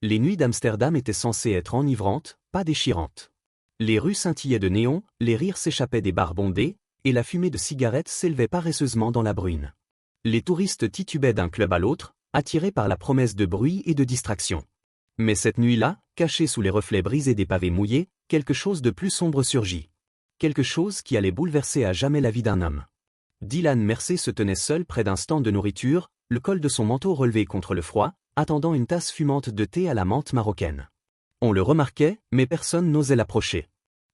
Les nuits d'Amsterdam étaient censées être enivrantes, pas déchirantes. Les rues scintillaient de néons, les rires s'échappaient des bars bondés, et la fumée de cigarettes s'élevait paresseusement dans la bruine. Les touristes titubaient d'un club à l'autre, attirés par la promesse de bruit et de distraction. Mais cette nuit-là, cachée sous les reflets brisés des pavés mouillés, quelque chose de plus sombre surgit. Quelque chose qui allait bouleverser à jamais la vie d'un homme. Dylan Mersey se tenait seul près d'un stand de nourriture, le col de son manteau relevé contre le froid, attendant une tasse fumante de thé à la menthe marocaine. On le remarquait, mais personne n'osait l'approcher.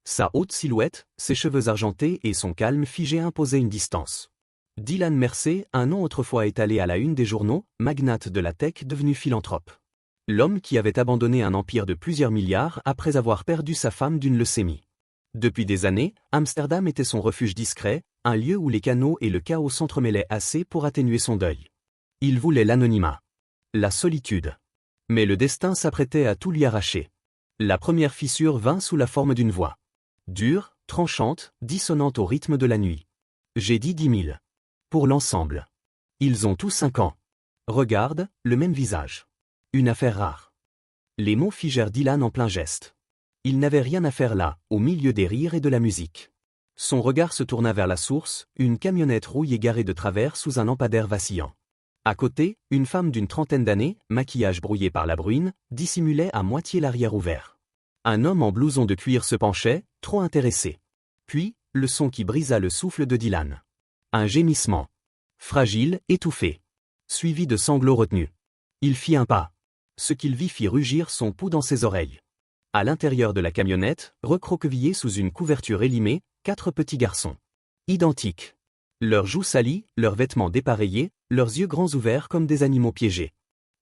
Sa haute silhouette, ses cheveux argentés et son calme figé imposaient une distance. Dylan Mersey, un nom autrefois étalé à la une des journaux, magnate de la tech devenu philanthrope. L'homme qui avait abandonné un empire de plusieurs milliards après avoir perdu sa femme d'une leucémie. Depuis des années, Amsterdam était son refuge discret, un lieu où les canaux et le chaos s'entremêlaient assez pour atténuer son deuil. Il voulait l'anonymat. La solitude. Mais le destin s'apprêtait à tout lui arracher. La première fissure vint sous la forme d'une voix. Dure, tranchante, dissonante au rythme de la nuit. J'ai dit 10 000. Pour l'ensemble. Ils ont tous 5 ans. Regarde, le même visage. Une affaire rare. Les mots figèrent Dylan en plein geste. Il n'avait rien à faire là, au milieu des rires et de la musique. Son regard se tourna vers la source, une camionnette rouille égarée de travers sous un lampadaire vacillant. À côté, une femme d'une trentaine d'années, maquillage brouillé par la bruine, dissimulait à moitié l'arrière ouvert. Un homme en blouson de cuir se penchait, trop intéressé. Puis, le son qui brisa le souffle de Dylan. Un gémissement. Fragile, étouffé. Suivi de sanglots retenus. Il fit un pas. Ce qu'il vit fit rugir son pouls dans ses oreilles. À l'intérieur de la camionnette, recroquevillés sous une couverture élimée, 4 petits garçons. Identiques. Leurs joues salies, leurs vêtements dépareillés, leurs yeux grands ouverts comme des animaux piégés.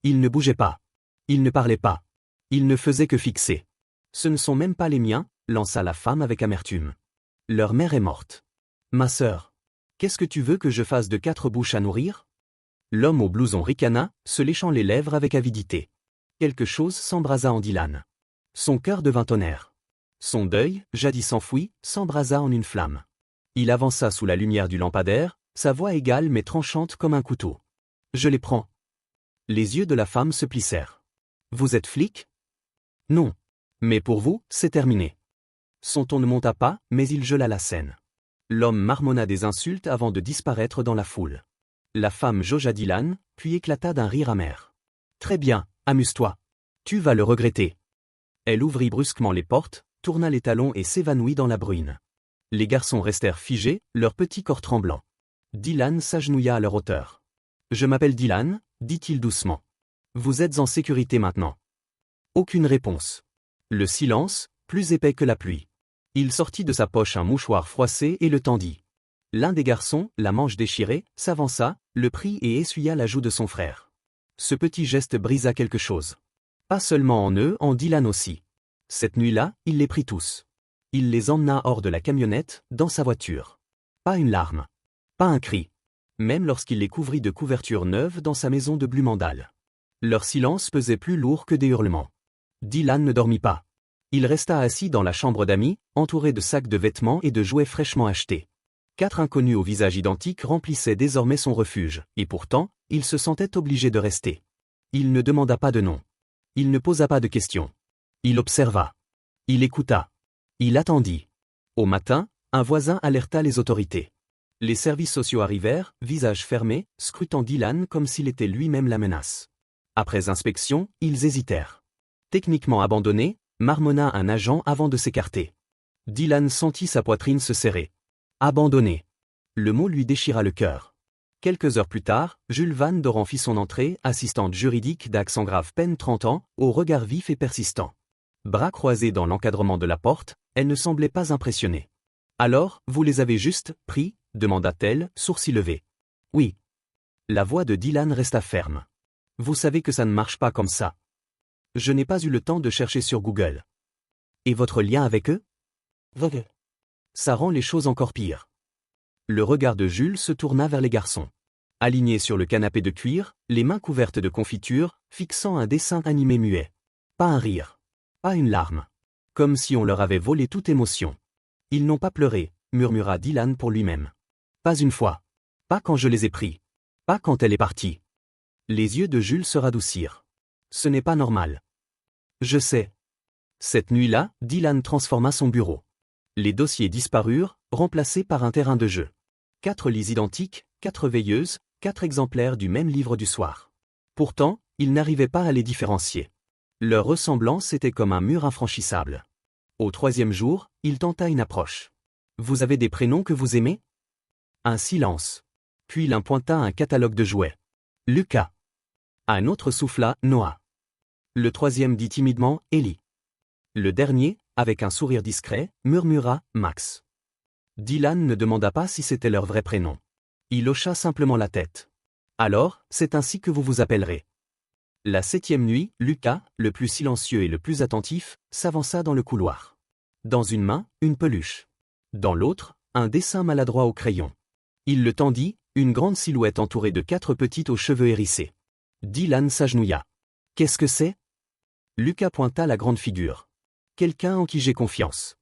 Ils ne bougeaient pas. Ils ne parlaient pas. Ils ne faisaient que fixer. Ce ne sont même pas les miens, lança la femme avec amertume. Leur mère est morte. Ma sœur. Qu'est-ce que tu veux que je fasse de 4 bouches à nourrir? L'homme au blouson ricana, se léchant les lèvres avec avidité. Quelque chose s'embrasa en Dylan. Son cœur devint tonnerre. Son deuil, jadis enfoui, s'embrasa en une flamme. Il avança sous la lumière du lampadaire, sa voix égale mais tranchante comme un couteau. Je les prends. Les yeux de la femme se plissèrent. Vous êtes flic? Non. Mais pour vous, c'est terminé. Son ton ne monta pas, mais il gela la scène. L'homme marmonna des insultes avant de disparaître dans la foule. La femme jaugea Dylan, puis éclata d'un rire amer. Très bien, amuse-toi. Tu vas le regretter. Elle ouvrit brusquement les portes, tourna les talons et s'évanouit dans la bruine. Les garçons restèrent figés, leurs petits corps tremblants. Dylan s'agenouilla à leur hauteur. Je m'appelle Dylan, dit-il doucement. Vous êtes en sécurité maintenant. Aucune réponse. Le silence, plus épais que la pluie. Il sortit de sa poche un mouchoir froissé et le tendit. L'un des garçons, la manche déchirée, s'avança, le prit et essuya la joue de son frère. Ce petit geste brisa quelque chose. Pas seulement en eux, en Dylan aussi. Cette nuit-là, il les prit tous. Il les emmena hors de la camionnette, dans sa voiture. Pas une larme. Pas un cri. Même lorsqu'il les couvrit de couvertures neuves dans sa maison de Blumandal. Leur silence pesait plus lourd que des hurlements. Dylan ne dormit pas. Il resta assis dans la chambre d'amis, entouré de sacs de vêtements et de jouets fraîchement achetés. 4 inconnus au visage identique remplissaient désormais son refuge, et pourtant, il se sentait obligé de rester. Il ne demanda pas de nom. Il ne posa pas de questions. Il observa. Il écouta. Il attendit. Au matin, un voisin alerta les autorités. Les services sociaux arrivèrent, visage fermé, scrutant Dylan comme s'il était lui-même la menace. Après inspection, ils hésitèrent. Techniquement abandonné, marmonna un agent avant de s'écarter. Dylan sentit sa poitrine se serrer. Abandonné. Le mot lui déchira le cœur. Quelques heures plus tard, Jules Van Doren fit son entrée, assistante juridique d'accent grave peine 30 ans, au regard vif et persistant. Bras croisés dans l'encadrement de la porte, elle ne semblait pas impressionnée. Alors, vous les avez juste pris, demanda-t-elle, sourcils levés. Oui. La voix de Dylan resta ferme. Vous savez que ça ne marche pas comme ça. Je n'ai pas eu le temps de chercher sur Google. Et votre lien avec eux? Ça rend les choses encore pires. Le regard de Jules se tourna vers les garçons. Alignés sur le canapé de cuir, les mains couvertes de confiture, fixant un dessin animé muet. Pas un rire. Pas une larme. Comme si on leur avait volé toute émotion. Ils n'ont pas pleuré, murmura Dylan pour lui-même. Pas une fois. Pas quand je les ai pris. Pas quand elle est partie. Les yeux de Jules se radoucirent. Ce n'est pas normal. Je sais. Cette nuit-là, Dylan transforma son bureau. Les dossiers disparurent, remplacés par un terrain de jeu. 4 lits identiques, 4 veilleuses, 4 exemplaires du même livre du soir. Pourtant, il n'arrivait pas à les différencier. Leur ressemblance était comme un mur infranchissable. Au 3e jour, il tenta une approche. « Vous avez des prénoms que vous aimez ?» Un silence. Puis l'un pointa un catalogue de jouets. « Lucas. » Un autre souffla « Noah. » Le 3e dit timidement « Ellie. » Le dernier, avec un sourire discret, murmura « Max. » Dylan ne demanda pas si c'était leur vrai prénom. Il hocha simplement la tête. « Alors, c'est ainsi que vous vous appellerez. » La 7e nuit, Lucas, le plus silencieux et le plus attentif, s'avança dans le couloir. Dans une main, une peluche. Dans l'autre, un dessin maladroit au crayon. Il le tendit, une grande silhouette entourée de 4 petites aux cheveux hérissés. Dylan s'agenouilla. « Qu'est-ce que c'est ?» Lucas pointa la grande figure. « Quelqu'un en qui j'ai confiance. »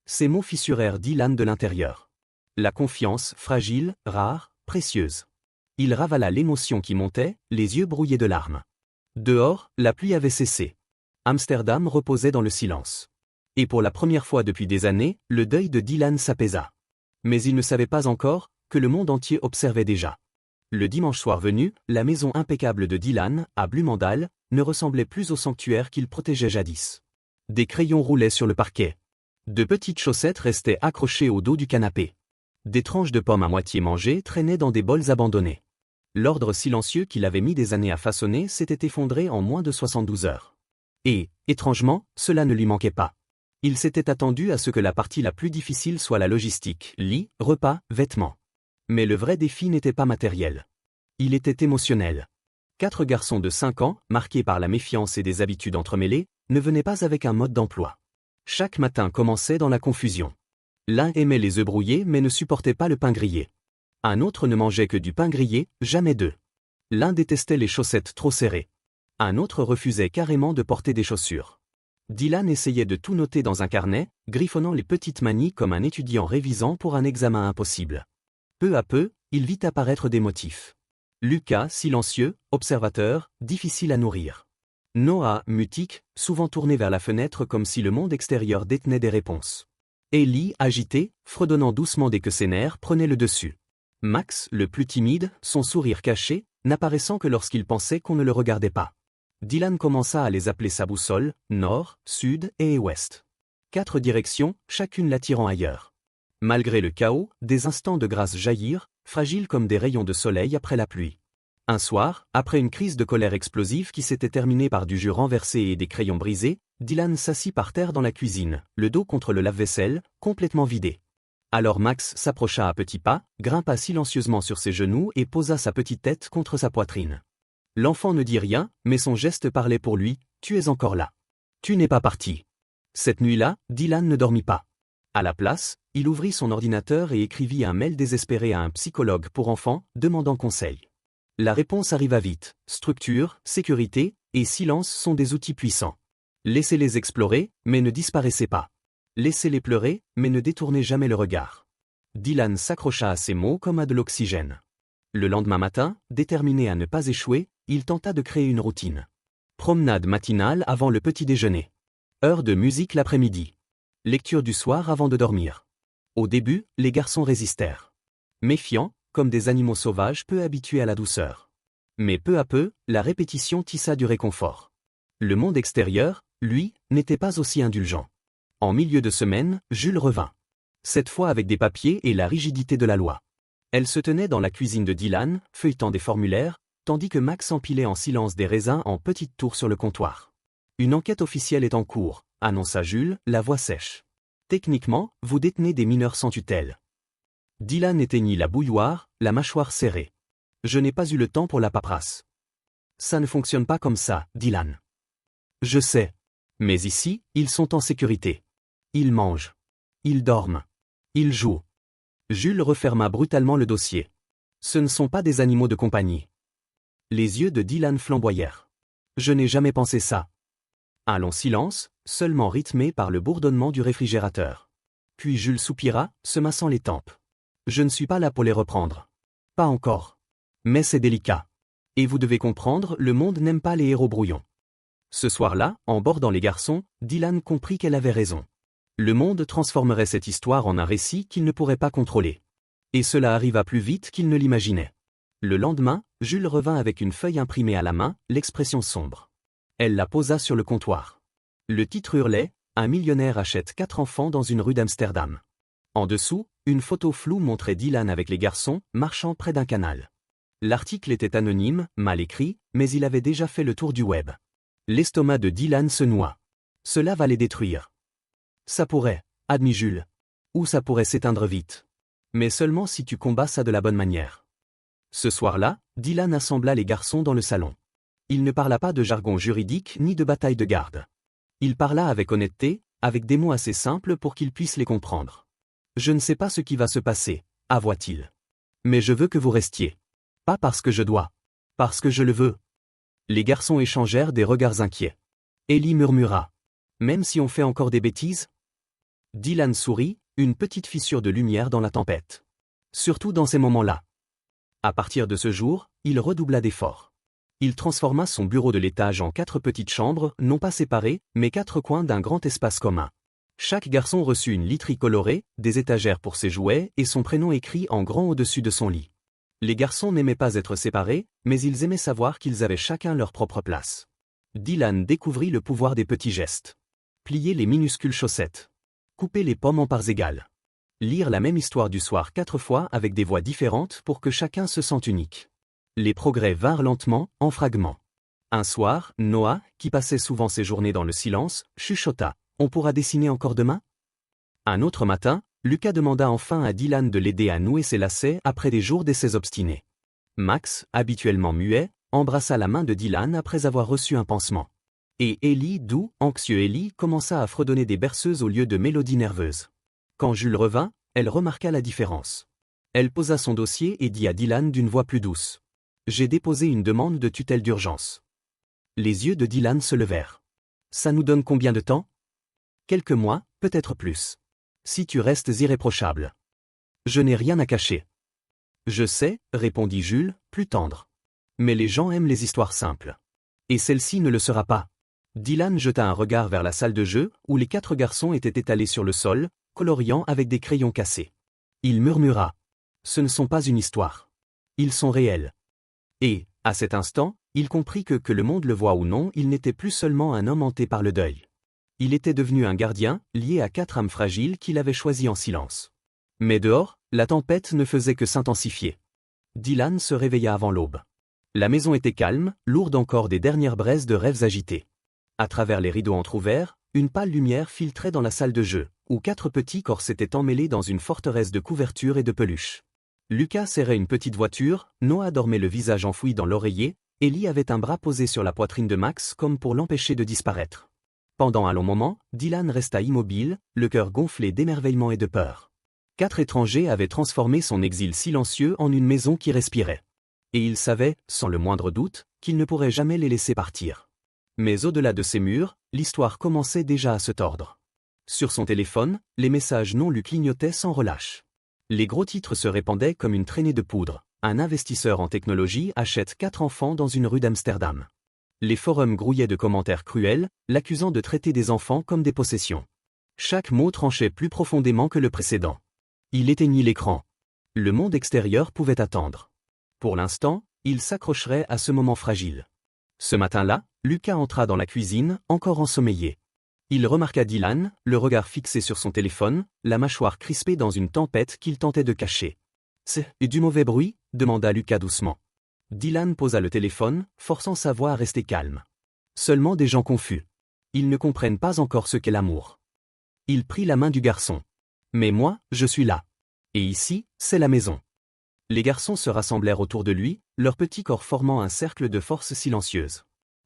Ces mots fissurèrent Dylan de l'intérieur. La confiance, fragile, rare, précieuse. Il ravala l'émotion qui montait, les yeux brouillés de larmes. Dehors, la pluie avait cessé. Amsterdam reposait dans le silence. Et pour la première fois depuis des années, le deuil de Dylan s'apaisa. Mais il ne savait pas encore que le monde entier observait déjà. Le dimanche soir venu, la maison impeccable de Dylan, à Blumendal, ne ressemblait plus au sanctuaire qu'il protégeait jadis. Des crayons roulaient sur le parquet. De petites chaussettes restaient accrochées au dos du canapé. Des tranches de pommes à moitié mangées traînaient dans des bols abandonnés. L'ordre silencieux qu'il avait mis des années à façonner s'était effondré en moins de 72 heures. Et, étrangement, cela ne lui manquait pas. Il s'était attendu à ce que la partie la plus difficile soit la logistique, lit, repas, vêtements. Mais le vrai défi n'était pas matériel. Il était émotionnel. 4 garçons de 5 ans, marqués par la méfiance et des habitudes entremêlées, ne venaient pas avec un mode d'emploi. Chaque matin commençait dans la confusion. L'un aimait les œufs brouillés mais ne supportait pas le pain grillé. Un autre ne mangeait que du pain grillé, jamais d'œufs. L'un détestait les chaussettes trop serrées. Un autre refusait carrément de porter des chaussures. Dylan essayait de tout noter dans un carnet, griffonnant les petites manies comme un étudiant révisant pour un examen impossible. Peu à peu, il vit apparaître des motifs. Lucas, silencieux, observateur, difficile à nourrir. Noah, mutique, souvent tourné vers la fenêtre comme si le monde extérieur détenait des réponses. Ellie, agité, fredonnant doucement dès que ses nerfs prenaient le dessus. Max, le plus timide, son sourire caché, n'apparaissant que lorsqu'il pensait qu'on ne le regardait pas. Dylan commença à les appeler sa boussole, nord, sud et ouest. 4 directions, chacune l'attirant ailleurs. Malgré le chaos, des instants de grâce jaillirent, fragiles comme des rayons de soleil après la pluie. Un soir, après une crise de colère explosive qui s'était terminée par du jus renversé et des crayons brisés, Dylan s'assit par terre dans la cuisine, le dos contre le lave-vaisselle, complètement vidé. Alors Max s'approcha à petits pas, grimpa silencieusement sur ses genoux et posa sa petite tête contre sa poitrine. L'enfant ne dit rien, mais son geste parlait pour lui, « Tu es encore là. Tu n'es pas parti. » Cette nuit-là, Dylan ne dormit pas. À la place, il ouvrit son ordinateur et écrivit un mail désespéré à un psychologue pour enfants, demandant conseil. La réponse arriva vite, structure, sécurité et silence sont des outils puissants. Laissez-les explorer, mais ne disparaissez pas. Laissez-les pleurer, mais ne détournez jamais le regard. Dylan s'accrocha à ces mots comme à de l'oxygène. Le lendemain matin, déterminé à ne pas échouer, il tenta de créer une routine. Promenade matinale avant le petit déjeuner. Heure de musique l'après-midi. Lecture du soir avant de dormir. Au début, les garçons résistèrent. Méfiants, comme des animaux sauvages peu habitués à la douceur. Mais peu à peu, la répétition tissa du réconfort. Le monde extérieur, lui, n'était pas aussi indulgent. En milieu de semaine, Jules revint. Cette fois avec des papiers et la rigidité de la loi. Elle se tenait dans la cuisine de Dylan, feuilletant des formulaires, tandis que Max empilait en silence des raisins en petites tours sur le comptoir. Une enquête officielle est en cours, annonça Jules, la voix sèche. Techniquement, vous détenez des mineurs sans tutelle. Dylan éteignit la bouilloire, la mâchoire serrée. Je n'ai pas eu le temps pour la paperasse. Ça ne fonctionne pas comme ça, Dylan. Je sais. Mais ici, ils sont en sécurité. Ils mangent. Ils dorment. Ils jouent. Jules referma brutalement le dossier. Ce ne sont pas des animaux de compagnie. Les yeux de Dylan flamboyèrent. Je n'ai jamais pensé ça. Un long silence, seulement rythmé par le bourdonnement du réfrigérateur. Puis Jules soupira, se massant les tempes. Je ne suis pas là pour les reprendre. Pas encore. Mais c'est délicat. Et vous devez comprendre, le monde n'aime pas les héros brouillons. Ce soir-là, en bordant les garçons, Dylan comprit qu'elle avait raison. Le monde transformerait cette histoire en un récit qu'il ne pourrait pas contrôler. Et cela arriva plus vite qu'il ne l'imaginait. Le lendemain, Jules revint avec une feuille imprimée à la main, l'expression sombre. Elle la posa sur le comptoir. Le titre hurlait « Un millionnaire achète 4 enfants dans une rue d'Amsterdam ». En dessous, une photo floue montrait Dylan avec les garçons, marchant près d'un canal. L'article était anonyme, mal écrit, mais il avait déjà fait le tour du web. L'estomac de Dylan se noua. Cela va les détruire. Ça pourrait, admit Jules. Ou ça pourrait s'éteindre vite. Mais seulement si tu combats ça de la bonne manière. Ce soir-là, Dylan assembla les garçons dans le salon. Il ne parla pas de jargon juridique ni de bataille de garde. Il parla avec honnêteté, avec des mots assez simples pour qu'ils puissent les comprendre. Je ne sais pas ce qui va se passer, avoua-t-il. Mais je veux que vous restiez. Pas parce que je dois. Parce que je le veux. Les garçons échangèrent des regards inquiets. Ellie murmura. Même si on fait encore des bêtises? Dylan sourit, une petite fissure de lumière dans la tempête. Surtout dans ces moments-là. À partir de ce jour, il redoubla d'efforts. Il transforma son bureau de l'étage en 4 petites chambres, non pas séparées, mais 4 coins d'un grand espace commun. Chaque garçon reçut une literie colorée, des étagères pour ses jouets et son prénom écrit en grand au-dessus de son lit. Les garçons n'aimaient pas être séparés, mais ils aimaient savoir qu'ils avaient chacun leur propre place. Dylan découvrit le pouvoir des petits gestes. Plier les minuscules chaussettes. Couper les pommes en parts égales. Lire la même histoire du soir 4 fois avec des voix différentes pour que chacun se sente unique. Les progrès vinrent lentement, en fragments. Un soir, Noah, qui passait souvent ses journées dans le silence, chuchota. On pourra dessiner encore demain? Un autre matin, Lucas demanda enfin à Dylan de l'aider à nouer ses lacets après des jours d'essais obstinés. Max, habituellement muet, embrassa la main de Dylan après avoir reçu un pansement. Et Ellie, doux, anxieux Ellie, commença à fredonner des berceuses au lieu de mélodies nerveuses. Quand Jules revint, elle remarqua la différence. Elle posa son dossier et dit à Dylan d'une voix plus douce. « J'ai déposé une demande de tutelle d'urgence. » Les yeux de Dylan se levèrent. « Ça nous donne combien de temps? » Quelques mois, peut-être plus. Si tu restes irréprochable. Je n'ai rien à cacher. Je sais, répondit Jules, plus tendre. Mais les gens aiment les histoires simples. Et celle-ci ne le sera pas. Dylan jeta un regard vers la salle de jeu, où les 4 garçons étaient étalés sur le sol, coloriant avec des crayons cassés. Il murmura. Ce ne sont pas une histoire. Ils sont réels. Et, à cet instant, il comprit que le monde le voie ou non, il n'était plus seulement un homme hanté par le deuil. Il était devenu un gardien, lié à 4 âmes fragiles qu'il avait choisies en silence. Mais dehors, la tempête ne faisait que s'intensifier. Dylan se réveilla avant l'aube. La maison était calme, lourde encore des dernières braises de rêves agités. À travers les rideaux entr'ouverts, une pâle lumière filtrait dans la salle de jeu, où 4 petits corps s'étaient emmêlés dans une forteresse de couvertures et de peluches. Lucas serrait une petite voiture, Noah dormait le visage enfoui dans l'oreiller, Ellie avait un bras posé sur la poitrine de Max comme pour l'empêcher de disparaître. Pendant un long moment, Dylan resta immobile, le cœur gonflé d'émerveillement et de peur. 4 étrangers avaient transformé son exil silencieux en une maison qui respirait. Et il savait, sans le moindre doute, qu'il ne pourrait jamais les laisser partir. Mais au-delà de ces murs, l'histoire commençait déjà à se tordre. Sur son téléphone, les messages non lus clignotaient sans relâche. Les gros titres se répandaient comme une traînée de poudre. Un investisseur en technologie achète 4 enfants dans une rue d'Amsterdam. Les forums grouillaient de commentaires cruels, l'accusant de traiter des enfants comme des possessions. Chaque mot tranchait plus profondément que le précédent. Il éteignit l'écran. Le monde extérieur pouvait attendre. Pour l'instant, il s'accrocherait à ce moment fragile. Ce matin-là, Lucas entra dans la cuisine, encore ensommeillé. Il remarqua Dylan, le regard fixé sur son téléphone, la mâchoire crispée dans une tempête qu'il tentait de cacher. « C'est du mauvais bruit ?» demanda Lucas doucement. Dylan posa le téléphone, forçant sa voix à rester calme. Seulement des gens confus. Ils ne comprennent pas encore ce qu'est l'amour. Il prit la main du garçon. « Mais moi, je suis là. Et ici, c'est la maison. » Les garçons se rassemblèrent autour de lui, leurs petits corps formant un cercle de force silencieuse.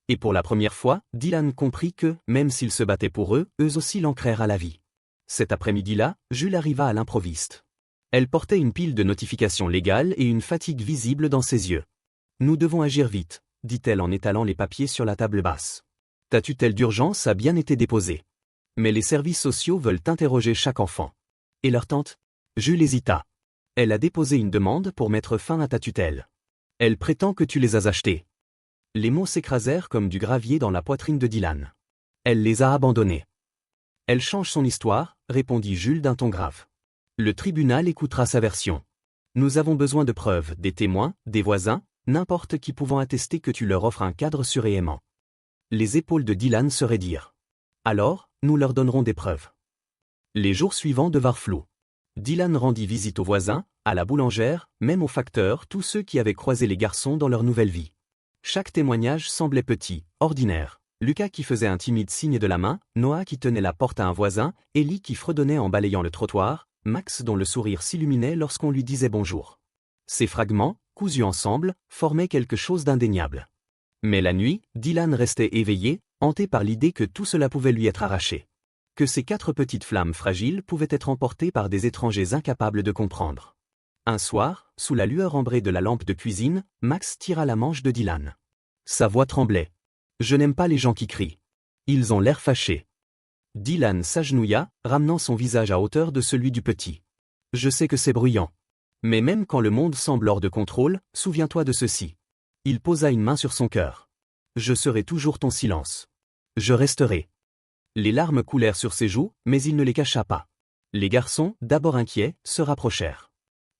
Et pour la première fois, Dylan comprit que, même s'ils se battaient pour eux, eux aussi l'ancrèrent à la vie. Cet après-midi-là, Jules arriva à l'improviste. Elle portait une pile de notifications légales et une fatigue visible dans ses yeux. « Nous devons agir vite, » dit-elle en étalant les papiers sur la table basse. « Ta tutelle d'urgence a bien été déposée. Mais les services sociaux veulent interroger chaque enfant. Et leur tante ?» Jules hésita. Elle a déposé une demande pour mettre fin à ta tutelle. Elle prétend que tu les as achetés. Les mots s'écrasèrent comme du gravier dans la poitrine de Dylan. Elle les a abandonnés. Elle change son histoire, répondit Jules d'un ton grave. Le tribunal écoutera sa version. Nous avons besoin de preuves, des témoins, des voisins, n'importe qui pouvant attester que tu leur offres un cadre sûr et aimant. Les épaules de Dylan se raidirent. Alors, nous leur donnerons des preuves. Les jours suivants devinrent flous. Dylan rendit visite aux voisins, à la boulangère, même aux facteurs, tous ceux qui avaient croisé les garçons dans leur nouvelle vie. Chaque témoignage semblait petit, ordinaire. Lucas qui faisait un timide signe de la main, Noah qui tenait la porte à un voisin, Ellie qui fredonnait en balayant le trottoir, Max dont le sourire s'illuminait lorsqu'on lui disait bonjour. Ces fragments, cousus ensemble, formaient quelque chose d'indéniable. Mais la nuit, Dylan restait éveillé, hanté par l'idée que tout cela pouvait lui être arraché. Que ces 4 petites flammes fragiles pouvaient être emportées par des étrangers incapables de comprendre. Un soir, sous la lueur ambrée de la lampe de cuisine, Max tira la manche de Dylan. Sa voix tremblait. « Je n'aime pas les gens qui crient. Ils ont l'air fâchés. » Dylan s'agenouilla, ramenant son visage à hauteur de celui du petit. « Je sais que c'est bruyant. Mais même quand le monde semble hors de contrôle, souviens-toi de ceci. » Il posa une main sur son cœur. « Je serai toujours ton silence. Je resterai. » Les larmes coulèrent sur ses joues, mais il ne les cacha pas. Les garçons, d'abord inquiets, se rapprochèrent.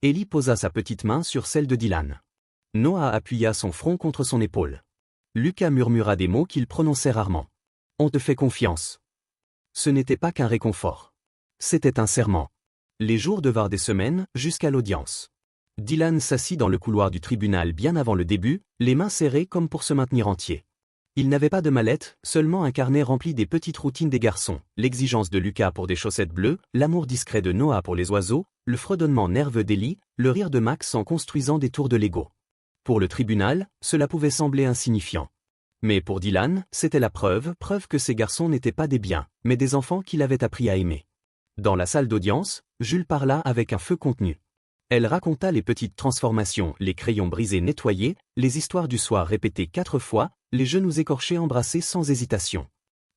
Ellie posa sa petite main sur celle de Dylan. Noah appuya son front contre son épaule. Lucas murmura des mots qu'il prononçait rarement. « On te fait confiance. » Ce n'était pas qu'un réconfort. C'était un serment. Les jours devinrent des semaines, jusqu'à l'audience. Dylan s'assit dans le couloir du tribunal bien avant le début, les mains serrées comme pour se maintenir entier. Il n'avait pas de mallette, seulement un carnet rempli des petites routines des garçons, l'exigence de Lucas pour des chaussettes bleues, l'amour discret de Noah pour les oiseaux, le fredonnement nerveux d'Ellie, le rire de Max en construisant des tours de Lego. Pour le tribunal, cela pouvait sembler insignifiant. Mais pour Dylan, c'était la preuve que ces garçons n'étaient pas des biens, mais des enfants qu'il avait appris à aimer. Dans la salle d'audience, Jules parla avec un feu contenu. Elle raconta les petites transformations, les crayons brisés nettoyés, les histoires du soir répétées 4 fois, les genoux écorchés embrassés sans hésitation.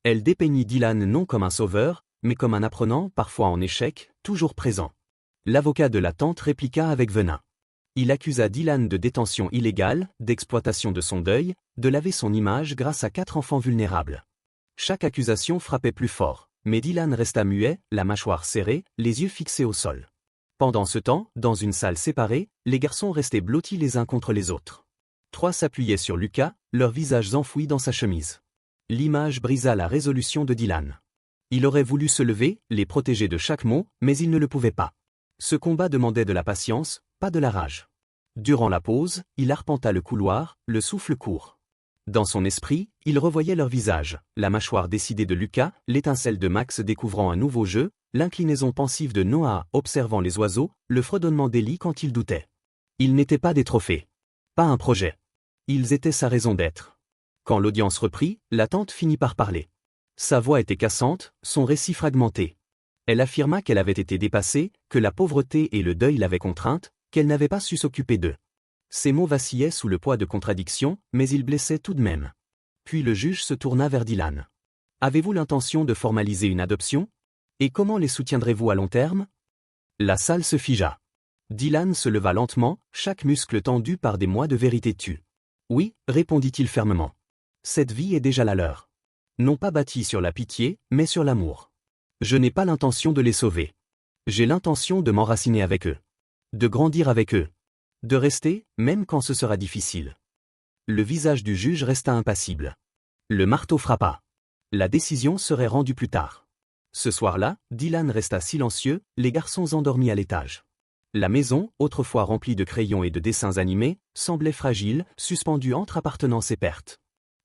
Elle dépeignit Dylan non comme un sauveur, mais comme un apprenant, parfois en échec, toujours présent. L'avocat de la tante répliqua avec venin. Il accusa Dylan de détention illégale, d'exploitation de son deuil, de laver son image grâce à 4 enfants vulnérables. Chaque accusation frappait plus fort, mais Dylan resta muet, la mâchoire serrée, les yeux fixés au sol. Pendant ce temps, dans une salle séparée, les garçons restaient blottis les uns contre les autres. 3 s'appuyaient sur Lucas, leurs visages enfouis dans sa chemise. L'image brisa la résolution de Dylan. Il aurait voulu se lever, les protéger de chaque mot, mais il ne le pouvait pas. Ce combat demandait de la patience, pas de la rage. Durant la pause, il arpenta le couloir, le souffle court. Dans son esprit, il revoyait leurs visages, la mâchoire décidée de Lucas, l'étincelle de Max découvrant un nouveau jeu, l'inclinaison pensive de Noah observant les oiseaux, le fredonnement d'Ellie quand il doutait. Ils n'étaient pas des trophées. Pas un projet. Ils étaient sa raison d'être. Quand l'audience reprit, la tante finit par parler. Sa voix était cassante, son récit fragmenté. Elle affirma qu'elle avait été dépassée, que la pauvreté et le deuil l'avaient contrainte, qu'elle n'avait pas su s'occuper d'eux. Ses mots vacillaient sous le poids de contradictions, mais ils blessaient tout de même. Puis le juge se tourna vers Dylan. « Avez-vous l'intention de formaliser une adoption ? Et comment les soutiendrez-vous à long terme ?» La salle se figea. Dylan se leva lentement, chaque muscle tendu par des mois de vérité tue. « Oui, répondit-il fermement. Cette vie est déjà la leur. Non pas bâtie sur la pitié, mais sur l'amour. Je n'ai pas l'intention de les sauver. J'ai l'intention de m'enraciner avec eux. De grandir avec eux. De rester, même quand ce sera difficile. » Le visage du juge resta impassible. Le marteau frappa. La décision serait rendue plus tard. Ce soir-là, Dylan resta silencieux, les garçons endormis à l'étage. La maison, autrefois remplie de crayons et de dessins animés, semblait fragile, suspendue entre appartenance et perte.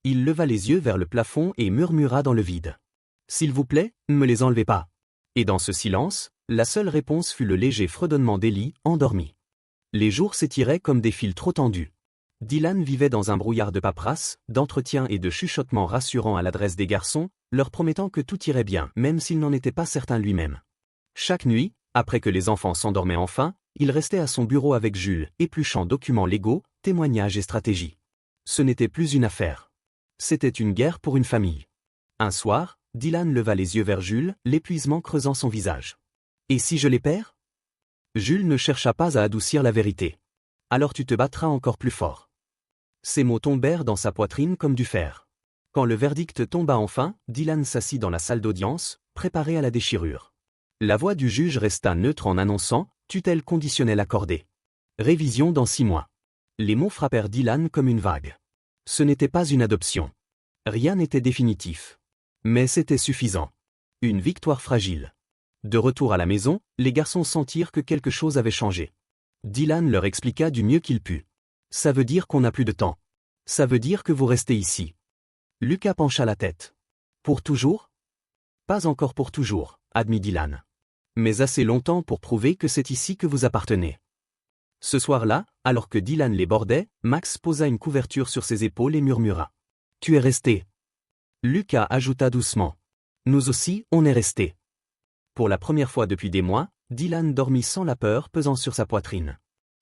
Il leva les yeux vers le plafond et murmura dans le vide. « S'il vous plaît, ne me les enlevez pas. » Et dans ce silence, la seule réponse fut le léger fredonnement d'Ellie, endormie. Les jours s'étiraient comme des fils trop tendus. Dylan vivait dans un brouillard de paperasse, d'entretiens et de chuchotements rassurants à l'adresse des garçons, leur promettant que tout irait bien, même s'il n'en était pas certain lui-même. Chaque nuit, après que les enfants s'endormaient enfin, il restait à son bureau avec Jules, épluchant documents légaux, témoignages et stratégies. Ce n'était plus une affaire. C'était une guerre pour une famille. Un soir, Dylan leva les yeux vers Jules, l'épuisement creusant son visage. « Et si je les perds ?» Jules ne chercha pas à adoucir la vérité. « Alors tu te battras encore plus fort. » Ces mots tombèrent dans sa poitrine comme du fer. Quand le verdict tomba enfin, Dylan s'assit dans la salle d'audience, préparé à la déchirure. La voix du juge resta neutre en annonçant « tutelle conditionnelle accordée ». Révision dans 6 mois. Les mots frappèrent Dylan comme une vague. Ce n'était pas une adoption. Rien n'était définitif. Mais c'était suffisant. Une victoire fragile. De retour à la maison, les garçons sentirent que quelque chose avait changé. Dylan leur expliqua du mieux qu'il put. Ça veut dire qu'on n'a plus de temps. Ça veut dire que vous restez ici. Lucas pencha la tête. Pour toujours? Pas encore pour toujours, admit Dylan. Mais assez longtemps pour prouver que c'est ici que vous appartenez. Ce soir-là, alors que Dylan les bordait, Max posa une couverture sur ses épaules et murmura. Tu es resté. Lucas ajouta doucement. Nous aussi, on est restés. Pour la première fois depuis des mois, Dylan dormit sans la peur pesant sur sa poitrine.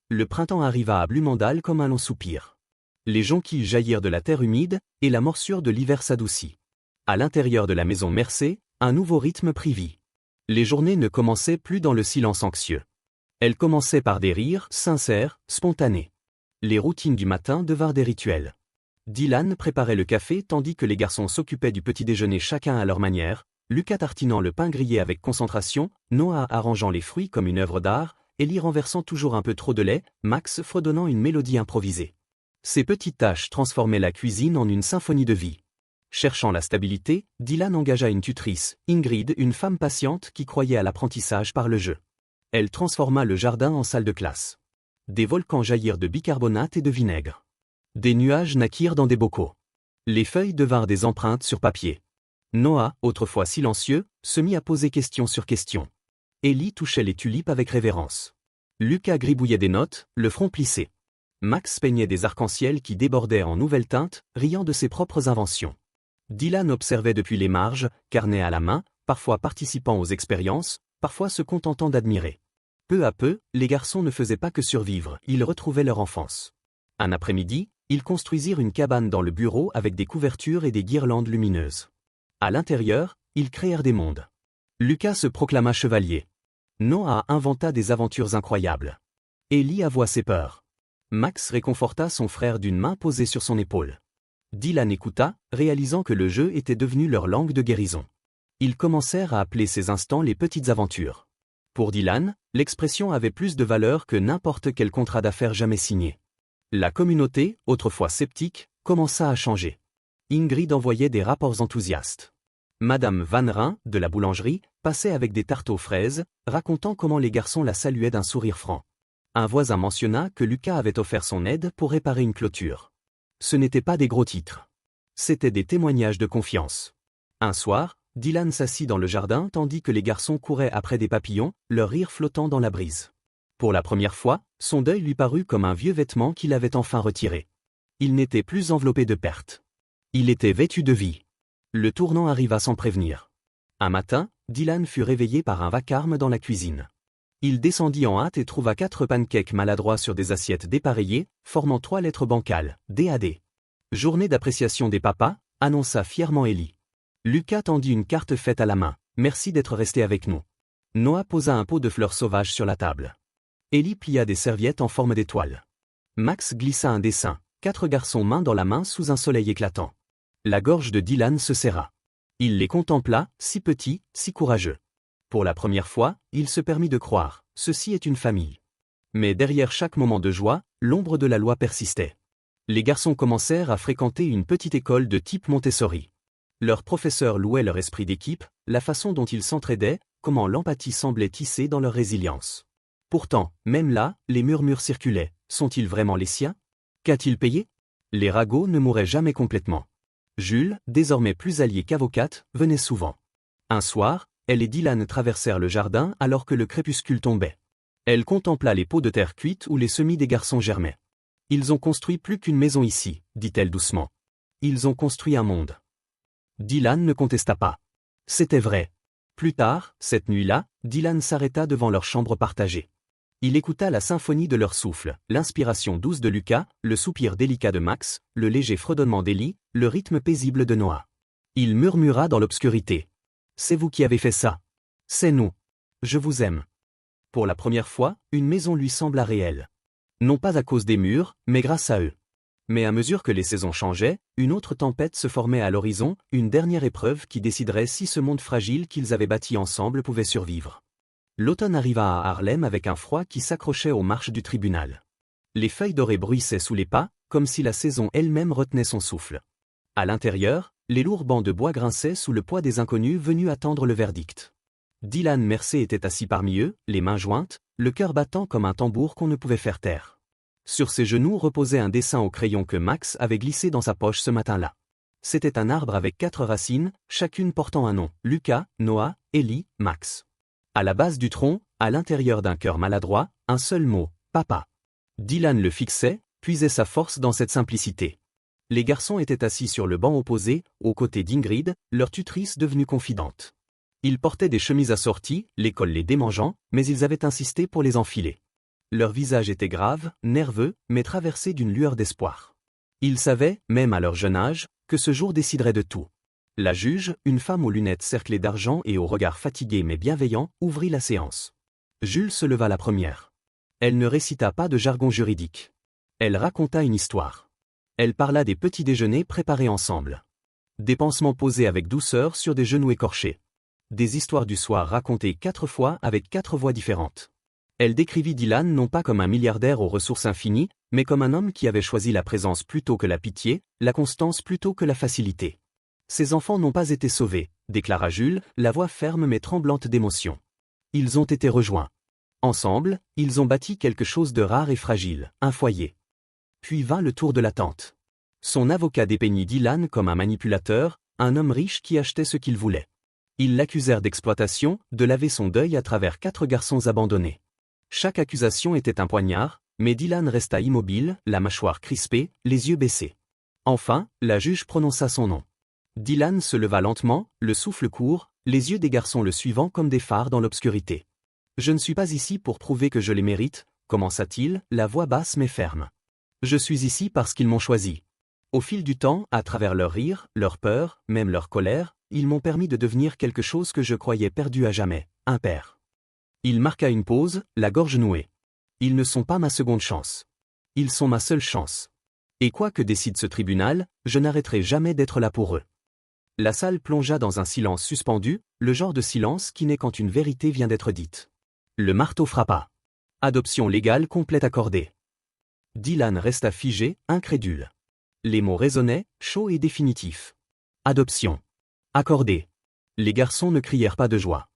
Le printemps arriva à Blumendal comme un long soupir. Les jonquilles jaillirent de la terre humide, et la morsure de l'hiver s'adoucit. À l'intérieur de la maison Mercé, un nouveau rythme prit vie. Les journées ne commençaient plus dans le silence anxieux. Elles commençaient par des rires, sincères, spontanés. Les routines du matin devinrent des rituels. Dylan préparait le café tandis que les garçons s'occupaient du petit déjeuner chacun à leur manière, Lucas tartinant le pain grillé avec concentration, Noah arrangeant les fruits comme une œuvre d'art, Ellie renversant toujours un peu trop de lait, Max fredonnant une mélodie improvisée. Ces petites tâches transformaient la cuisine en une symphonie de vie. Cherchant la stabilité, Dylan engagea une tutrice, Ingrid, une femme patiente qui croyait à l'apprentissage par le jeu. Elle transforma le jardin en salle de classe. Des volcans jaillirent de bicarbonate et de vinaigre. Des nuages naquirent dans des bocaux. Les feuilles devinrent des empreintes sur papier. Noah, autrefois silencieux, se mit à poser question sur question. Ellie touchait les tulipes avec révérence. Lucas gribouillait des notes, le front plissé. Max peignait des arcs-en-ciel qui débordaient en nouvelles teintes, riant de ses propres inventions. Dylan observait depuis les marges, carnet à la main, parfois participant aux expériences, parfois se contentant d'admirer. Peu à peu, les garçons ne faisaient pas que survivre, ils retrouvaient leur enfance. Un après-midi, ils construisirent une cabane dans le bureau avec des couvertures et des guirlandes lumineuses. À l'intérieur, ils créèrent des mondes. Lucas se proclama chevalier. Noah inventa des aventures incroyables. Ellie avoua ses peurs. Max réconforta son frère d'une main posée sur son épaule. Dylan écouta, réalisant que le jeu était devenu leur langue de guérison. Ils commencèrent à appeler ces instants les petites aventures. Pour Dylan, l'expression avait plus de valeur que n'importe quel contrat d'affaires jamais signé. La communauté, autrefois sceptique, commença à changer. Ingrid envoyait des rapports enthousiastes. Madame Van Ryn, de la boulangerie, passait avec des tartes aux fraises, racontant comment les garçons la saluaient d'un sourire franc. Un voisin mentionna que Lucas avait offert son aide pour réparer une clôture. Ce n'étaient pas des gros titres. C'étaient des témoignages de confiance. Un soir, Dylan s'assit dans le jardin tandis que les garçons couraient après des papillons, leur rire flottant dans la brise. Pour la première fois, son deuil lui parut comme un vieux vêtement qu'il avait enfin retiré. Il n'était plus enveloppé de pertes. Il était vêtu de vie. Le tournant arriva sans prévenir. Un matin, Dylan fut réveillé par un vacarme dans la cuisine. Il descendit en hâte et trouva 4 pancakes maladroits sur des assiettes dépareillées, formant 3 lettres bancales, DAD. Journée d'appréciation des papas, annonça fièrement Ellie. Lucas tendit une carte faite à la main. Merci d'être resté avec nous. Noah posa un pot de fleurs sauvages sur la table. Ellie plia des serviettes en forme d'étoile. Max glissa un dessin, 4 garçons main dans la main sous un soleil éclatant. La gorge de Dylan se serra. Il les contempla, si petits, si courageux. Pour la première fois, il se permit de croire, ceci est une famille. Mais derrière chaque moment de joie, l'ombre de la loi persistait. Les garçons commencèrent à fréquenter une petite école de type Montessori. Leurs professeurs louaient leur esprit d'équipe, la façon dont ils s'entraidaient, comment l'empathie semblait tissée dans leur résilience. Pourtant, même là, les murmures circulaient. Sont-ils vraiment les siens? Qu'a-t-il payé? Les ragots ne mouraient jamais complètement. Jules, désormais plus allié qu'avocate, venait souvent. Un soir, elle et Dylan traversèrent le jardin alors que le crépuscule tombait. Elle contempla les pots de terre cuite où les semis des garçons germaient. Ils ont construit plus qu'une maison ici, dit-elle doucement. Ils ont construit un monde. Dylan ne contesta pas. C'était vrai. Plus tard, cette nuit-là, Dylan s'arrêta devant leur chambre partagée. Il écouta la symphonie de leur souffle, l'inspiration douce de Lucas, le soupir délicat de Max, le léger fredonnement d'Ellie, le rythme paisible de Noah. Il murmura dans l'obscurité. « C'est vous qui avez fait ça. C'est nous. Je vous aime. » Pour la première fois, une maison lui sembla réelle. Non pas à cause des murs, mais grâce à eux. Mais à mesure que les saisons changeaient, une autre tempête se formait à l'horizon, une dernière épreuve qui déciderait si ce monde fragile qu'ils avaient bâti ensemble pouvait survivre. L'automne arriva à Harlem avec un froid qui s'accrochait aux marches du tribunal. Les feuilles dorées bruissaient sous les pas, comme si la saison elle-même retenait son souffle. À l'intérieur, les lourds bancs de bois grinçaient sous le poids des inconnus venus attendre le verdict. Dylan Mersey était assis parmi eux, les mains jointes, le cœur battant comme un tambour qu'on ne pouvait faire taire. Sur ses genoux reposait un dessin au crayon que Max avait glissé dans sa poche ce matin-là. C'était un arbre avec 4 racines, chacune portant un nom, Lucas, Noah, Ellie, Max. À la base du tronc, à l'intérieur d'un cœur maladroit, un seul mot, papa. Dylan le fixait, puisait sa force dans cette simplicité. Les garçons étaient assis sur le banc opposé, aux côtés d'Ingrid, leur tutrice devenue confidente. Ils portaient des chemises assorties, l'école les démangeant, mais ils avaient insisté pour les enfiler. Leur visage était grave, nerveux, mais traversé d'une lueur d'espoir. Ils savaient, même à leur jeune âge, que ce jour déciderait de tout. La juge, une femme aux lunettes cerclées d'argent et au regard fatigué mais bienveillant, ouvrit la séance. Jules se leva la première. Elle ne récita pas de jargon juridique. Elle raconta une histoire. Elle parla des petits déjeuners préparés ensemble. Des pansements posés avec douceur sur des genoux écorchés. Des histoires du soir racontées 4 fois avec 4 voix différentes. Elle décrivit Dylan non pas comme un milliardaire aux ressources infinies, mais comme un homme qui avait choisi la présence plutôt que la pitié, la constance plutôt que la facilité. Ses enfants n'ont pas été sauvés, déclara Jules, la voix ferme mais tremblante d'émotion. Ils ont été rejoints. Ensemble, ils ont bâti quelque chose de rare et fragile, un foyer. Puis vint le tour de l'attente. Son avocat dépeignit Dylan comme un manipulateur, un homme riche qui achetait ce qu'il voulait. Ils l'accusèrent d'exploitation, de laver son deuil à travers 4 garçons abandonnés. Chaque accusation était un poignard, mais Dylan resta immobile, la mâchoire crispée, les yeux baissés. Enfin, la juge prononça son nom. Dylan se leva lentement, le souffle court, les yeux des garçons le suivant comme des phares dans l'obscurité. « Je ne suis pas ici pour prouver que je les mérite », commença-t-il, la voix basse mais ferme. « Je suis ici parce qu'ils m'ont choisi. Au fil du temps, à travers leur rire, leur peur, même leur colère, ils m'ont permis de devenir quelque chose que je croyais perdu à jamais, un père. » Il marqua une pause, la gorge nouée. « Ils ne sont pas ma seconde chance. Ils sont ma seule chance. Et quoi que décide ce tribunal, je n'arrêterai jamais d'être là pour eux. » La salle plongea dans un silence suspendu, le genre de silence qui naît quand une vérité vient d'être dite. Le marteau frappa. Adoption légale complète accordée. Dylan resta figé, incrédule. Les mots résonnaient, chauds et définitifs. Adoption. Accordée. Les garçons ne crièrent pas de joie.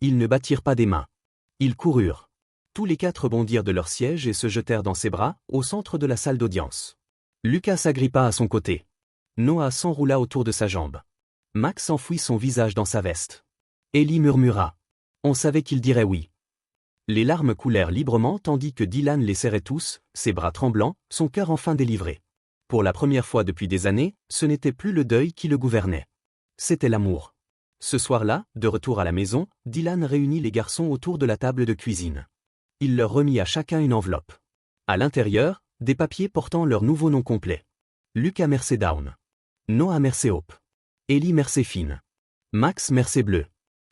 Ils ne battirent pas des mains. Ils coururent. Tous les 4 bondirent de leur siège et se jetèrent dans ses bras, au centre de la salle d'audience. Lucas s'agrippa à son côté. Noah s'enroula autour de sa jambe. Max enfouit son visage dans sa veste. Ellie murmura. On savait qu'il dirait oui. Les larmes coulèrent librement tandis que Dylan les serrait tous, ses bras tremblants, son cœur enfin délivré. Pour la première fois depuis des années, ce n'était plus le deuil qui le gouvernait. C'était l'amour. Ce soir-là, de retour à la maison, Dylan réunit les garçons autour de la table de cuisine. Il leur remit à chacun une enveloppe. À l'intérieur, des papiers portant leur nouveau nom complet. Lucas Mersey Down. Noah Mersey Hope. Ellie Mersey Finn. Max Mersey Bleu.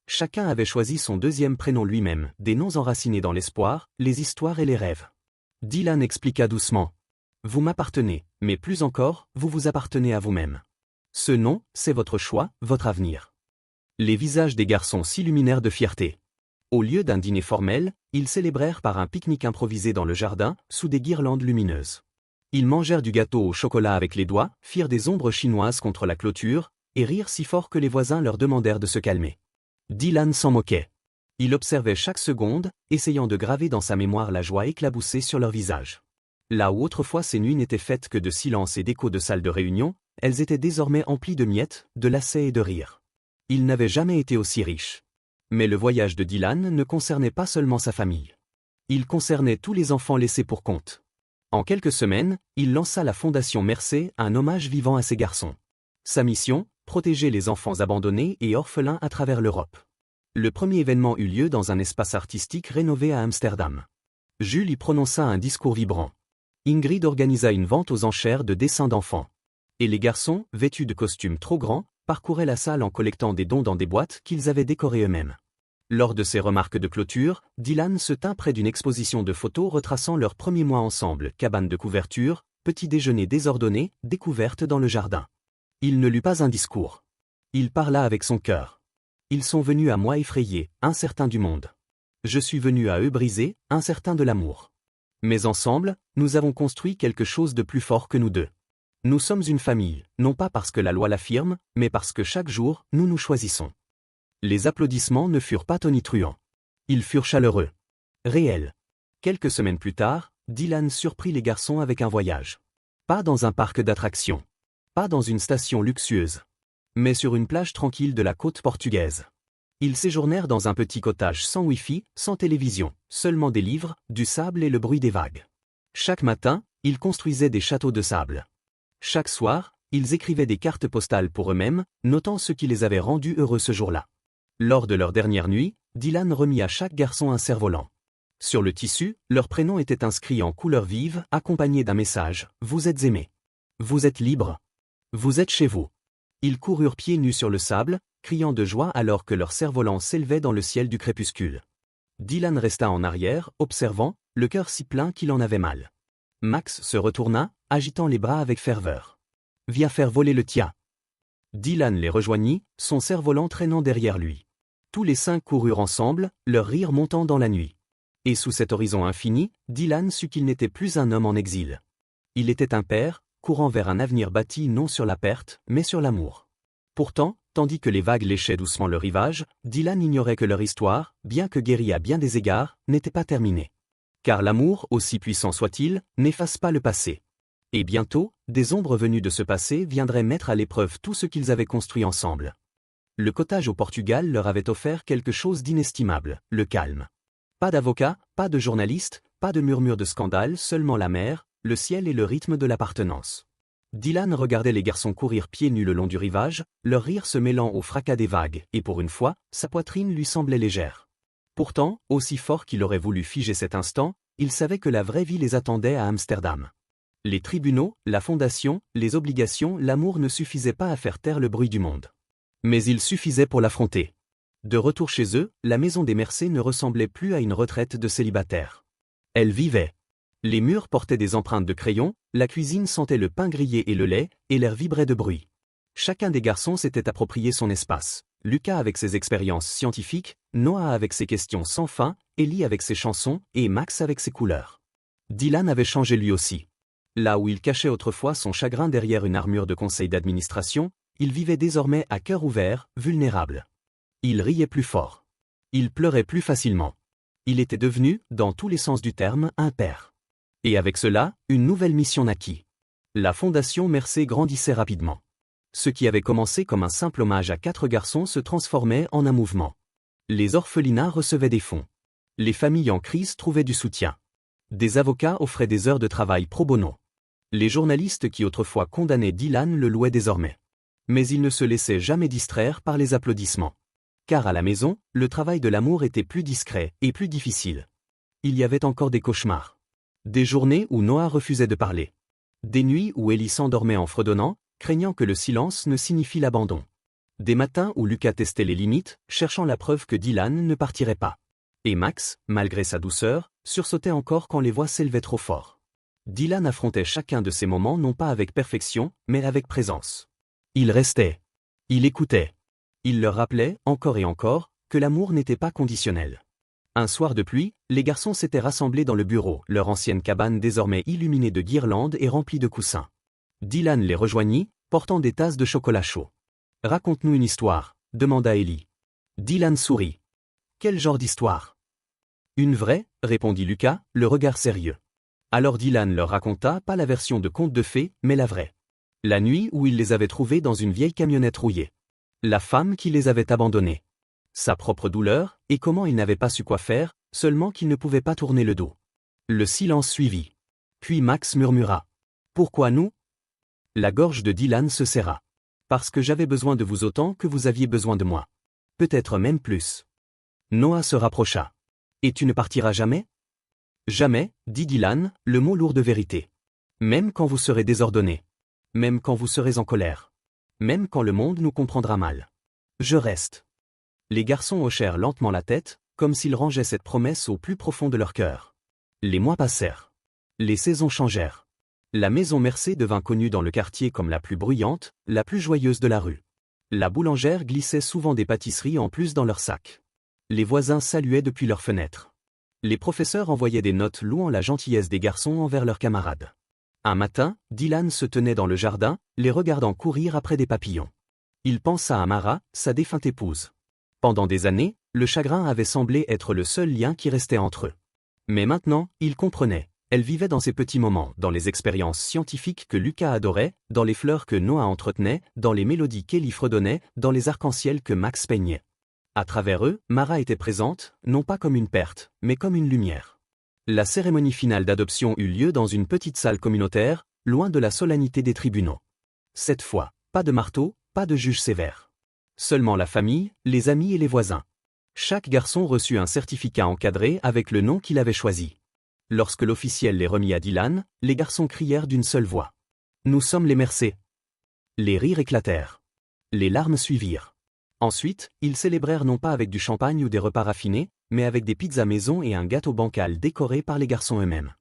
Chacun avait choisi son 2e prénom lui-même, des noms enracinés dans l'espoir, les histoires et les rêves. Dylan expliqua doucement. Vous m'appartenez, mais plus encore, vous vous appartenez à vous-même. Ce nom, c'est votre choix, votre avenir. Les visages des garçons s'illuminèrent de fierté. Au lieu d'un dîner formel, ils célébrèrent par un pique-nique improvisé dans le jardin, sous des guirlandes lumineuses. Ils mangèrent du gâteau au chocolat avec les doigts, firent des ombres chinoises contre la clôture, et rirent si fort que les voisins leur demandèrent de se calmer. Dylan s'en moquait. Il observait chaque seconde, essayant de graver dans sa mémoire la joie éclaboussée sur leur visage. Là où autrefois ces nuits n'étaient faites que de silence et d'échos de salles de réunion, elles étaient désormais emplies de miettes, de lacets et de rires. Il n'avait jamais été aussi riche. Mais le voyage de Dylan ne concernait pas seulement sa famille. Il concernait tous les enfants laissés pour compte. En quelques semaines, il lança la Fondation Mersey, un hommage vivant à ses garçons. Sa mission, protéger les enfants abandonnés et orphelins à travers l'Europe. Le premier événement eut lieu dans un espace artistique rénové à Amsterdam. Jules y prononça un discours vibrant. Ingrid organisa une vente aux enchères de dessins d'enfants. Et les garçons, vêtus de costumes trop grands, parcouraient la salle en collectant des dons dans des boîtes qu'ils avaient décorées eux-mêmes. Lors de ses remarques de clôture, Dylan se tint près d'une exposition de photos retraçant leurs premiers mois ensemble, cabane de couverture, petit déjeuner désordonné, découverte dans le jardin. Il ne lut pas un discours. Il parla avec son cœur. Ils sont venus à moi effrayés, incertains du monde. Je suis venu à eux brisés, incertains de l'amour. Mais ensemble, nous avons construit quelque chose de plus fort que nous deux. Nous sommes une famille, non pas parce que la loi l'affirme, mais parce que chaque jour, nous nous choisissons. Les applaudissements ne furent pas tonitruants. Ils furent chaleureux. Réels. Quelques semaines plus tard, Dylan surprit les garçons avec un voyage. Pas dans un parc d'attractions. Pas dans une station luxueuse. Mais sur une plage tranquille de la côte portugaise. Ils séjournèrent dans un petit cottage sans Wi-Fi, sans télévision, seulement des livres, du sable et le bruit des vagues. Chaque matin, ils construisaient des châteaux de sable. Chaque soir, ils écrivaient des cartes postales pour eux-mêmes, notant ce qui les avait rendus heureux ce jour-là. Lors de leur dernière nuit, Dylan remit à chaque garçon un cerf-volant. Sur le tissu, leur prénom était inscrit en couleurs vives, accompagné d'un message « Vous êtes aimés. Vous êtes libres. Vous êtes chez vous ». Ils coururent pieds nus sur le sable, criant de joie alors que leur cerf-volant s'élevait dans le ciel du crépuscule. Dylan resta en arrière, observant, le cœur si plein qu'il en avait mal. Max se retourna, agitant les bras avec ferveur. « Viens faire voler le tien !» Dylan les rejoignit, son cerf-volant traînant derrière lui. Tous les 5 coururent ensemble, leur rire montant dans la nuit. Et sous cet horizon infini, Dylan sut qu'il n'était plus un homme en exil. Il était un père, courant vers un avenir bâti non sur la perte, mais sur l'amour. Pourtant, tandis que les vagues léchaient doucement le rivage, Dylan ignorait que leur histoire, bien que guérie à bien des égards, n'était pas terminée. Car l'amour, aussi puissant soit-il, n'efface pas le passé. Et bientôt, des ombres venues de ce passé viendraient mettre à l'épreuve tout ce qu'ils avaient construit ensemble. Le cottage au Portugal leur avait offert quelque chose d'inestimable, le calme. Pas d'avocat, pas de journaliste, pas de murmure de scandale, seulement la mer, le ciel et le rythme de l'appartenance. Dylan regardait les garçons courir pieds nus le long du rivage, leur rire se mêlant au fracas des vagues, et pour une fois, sa poitrine lui semblait légère. Pourtant, aussi fort qu'il aurait voulu figer cet instant, il savait que la vraie vie les attendait à Amsterdam. Les tribunaux, la fondation, les obligations, l'amour ne suffisaient pas à faire taire le bruit du monde. Mais il suffisait pour l'affronter. De retour chez eux, la maison des Mercé ne ressemblait plus à une retraite de célibataires. Elle vivait. Les murs portaient des empreintes de crayon, la cuisine sentait le pain grillé et le lait, et l'air vibrait de bruit. Chacun des garçons s'était approprié son espace. Lucas avec ses expériences scientifiques, Noah avec ses questions sans fin, Ellie avec ses chansons, et Max avec ses couleurs. Dylan avait changé lui aussi. Là où il cachait autrefois son chagrin derrière une armure de conseil d'administration, il vivait désormais à cœur ouvert, vulnérable. Il riait plus fort. Il pleurait plus facilement. Il était devenu, dans tous les sens du terme, un père. Et avec cela, une nouvelle mission naquit. La fondation Mercé grandissait rapidement. Ce qui avait commencé comme un simple hommage à 4 garçons se transformait en un mouvement. Les orphelinats recevaient des fonds. Les familles en crise trouvaient du soutien. Des avocats offraient des heures de travail pro bono. Les journalistes qui autrefois condamnaient Dylan le louaient désormais. Mais il ne se laissait jamais distraire par les applaudissements. Car à la maison, le travail de l'amour était plus discret et plus difficile. Il y avait encore des cauchemars. Des journées où Noah refusait de parler. Des nuits où Ellie s'endormait en fredonnant, craignant que le silence ne signifie l'abandon. Des matins où Lucas testait les limites, cherchant la preuve que Dylan ne partirait pas. Et Max, malgré sa douceur, sursautait encore quand les voix s'élevaient trop fort. Dylan affrontait chacun de ces moments non pas avec perfection, mais avec présence. Il restait. Il écoutait. Il leur rappelait, encore et encore, que l'amour n'était pas conditionnel. Un soir de pluie, les garçons s'étaient rassemblés dans le bureau, leur ancienne cabane désormais illuminée de guirlandes et remplie de coussins. Dylan les rejoignit, portant des tasses de chocolat chaud. « Raconte-nous une histoire », demanda Ellie. Dylan sourit. « Quel genre d'histoire ?»« Une vraie », répondit Lucas, le regard sérieux. Alors Dylan leur raconta pas la version de conte de fées, mais la vraie. La nuit où il les avait trouvés dans une vieille camionnette rouillée. La femme qui les avait abandonnés. Sa propre douleur, et comment il n'avait pas su quoi faire, seulement qu'il ne pouvait pas tourner le dos. Le silence suivit. Puis Max murmura. « Pourquoi nous ?» La gorge de Dylan se serra. « Parce que j'avais besoin de vous autant que vous aviez besoin de moi. Peut-être même plus. » Noah se rapprocha. « Et tu ne partiras jamais ?»« Jamais, » dit Dylan, le mot lourd de vérité. « Même quand vous serez désordonné. Même quand vous serez en colère. Même quand le monde nous comprendra mal. Je reste. » Les garçons hochèrent lentement la tête, comme s'ils rangeaient cette promesse au plus profond de leur cœur. Les mois passèrent. Les saisons changèrent. La maison Mercé devint connue dans le quartier comme la plus bruyante, la plus joyeuse de la rue. La boulangère glissait souvent des pâtisseries en plus dans leur sac. Les voisins saluaient depuis leurs fenêtres. Les professeurs envoyaient des notes louant la gentillesse des garçons envers leurs camarades. Un matin, Dylan se tenait dans le jardin, les regardant courir après des papillons. Il pensa à Mara, sa défunte épouse. Pendant des années, le chagrin avait semblé être le seul lien qui restait entre eux. Mais maintenant, il comprenait. Elle vivait dans ces petits moments, dans les expériences scientifiques que Lucas adorait, dans les fleurs que Noah entretenait, dans les mélodies qu'Ellie fredonnait, dans les arcs-en-ciel que Max peignait. À travers eux, Mara était présente, non pas comme une perte, mais comme une lumière. La cérémonie finale d'adoption eut lieu dans une petite salle communautaire, loin de la solennité des tribunaux. Cette fois, pas de marteau, pas de juge sévère. Seulement la famille, les amis et les voisins. Chaque garçon reçut un certificat encadré avec le nom qu'il avait choisi. Lorsque l'officiel les remit à Dylan, les garçons crièrent d'une seule voix. « Nous sommes les Mercé !» Les rires éclatèrent. Les larmes suivirent. Ensuite, ils célébrèrent non pas avec du champagne ou des repas raffinés, mais avec des pizzas maison et un gâteau bancal décoré par les garçons eux-mêmes.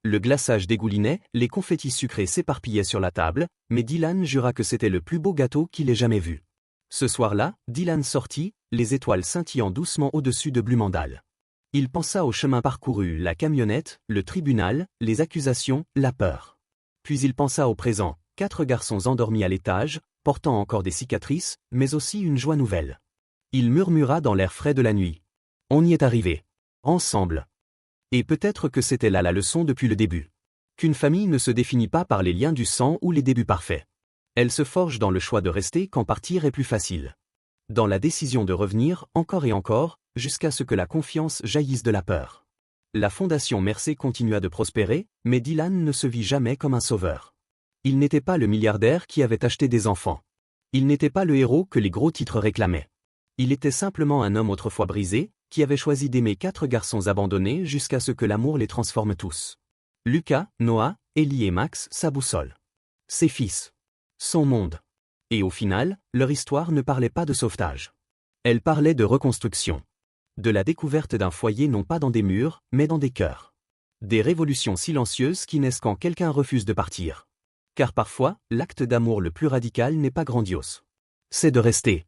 Le glaçage dégoulinait, les confettis sucrés s'éparpillaient sur la table, mais Dylan jura que c'était le plus beau gâteau qu'il ait jamais vu. Ce soir-là, Dylan sortit, les étoiles scintillant doucement au-dessus de Blumendal. Il pensa au chemin parcouru, la camionnette, le tribunal, les accusations, la peur. Puis il pensa au présent, 4 garçons endormis à l'étage, portant encore des cicatrices, mais aussi une joie nouvelle. Il murmura dans l'air frais de la nuit. On y est arrivé. Ensemble. Et peut-être que c'était là la leçon depuis le début. Qu'une famille ne se définit pas par les liens du sang ou les débuts parfaits. Elle se forge dans le choix de rester quand partir est plus facile. Dans la décision de revenir, encore et encore, jusqu'à ce que la confiance jaillisse de la peur. La fondation Mercé continua de prospérer, mais Dylan ne se vit jamais comme un sauveur. Il n'était pas le milliardaire qui avait acheté des enfants. Il n'était pas le héros que les gros titres réclamaient. Il était simplement un homme autrefois brisé, qui avait choisi d'aimer 4 garçons abandonnés jusqu'à ce que l'amour les transforme tous. Lucas, Noah, Ellie et Max, sa boussole. Ses fils. Son monde. Et au final, leur histoire ne parlait pas de sauvetage. Elle parlait de reconstruction. De la découverte d'un foyer non pas dans des murs, mais dans des cœurs. Des révolutions silencieuses qui naissent quand quelqu'un refuse de partir. Car parfois, l'acte d'amour le plus radical n'est pas grandiose. C'est de rester.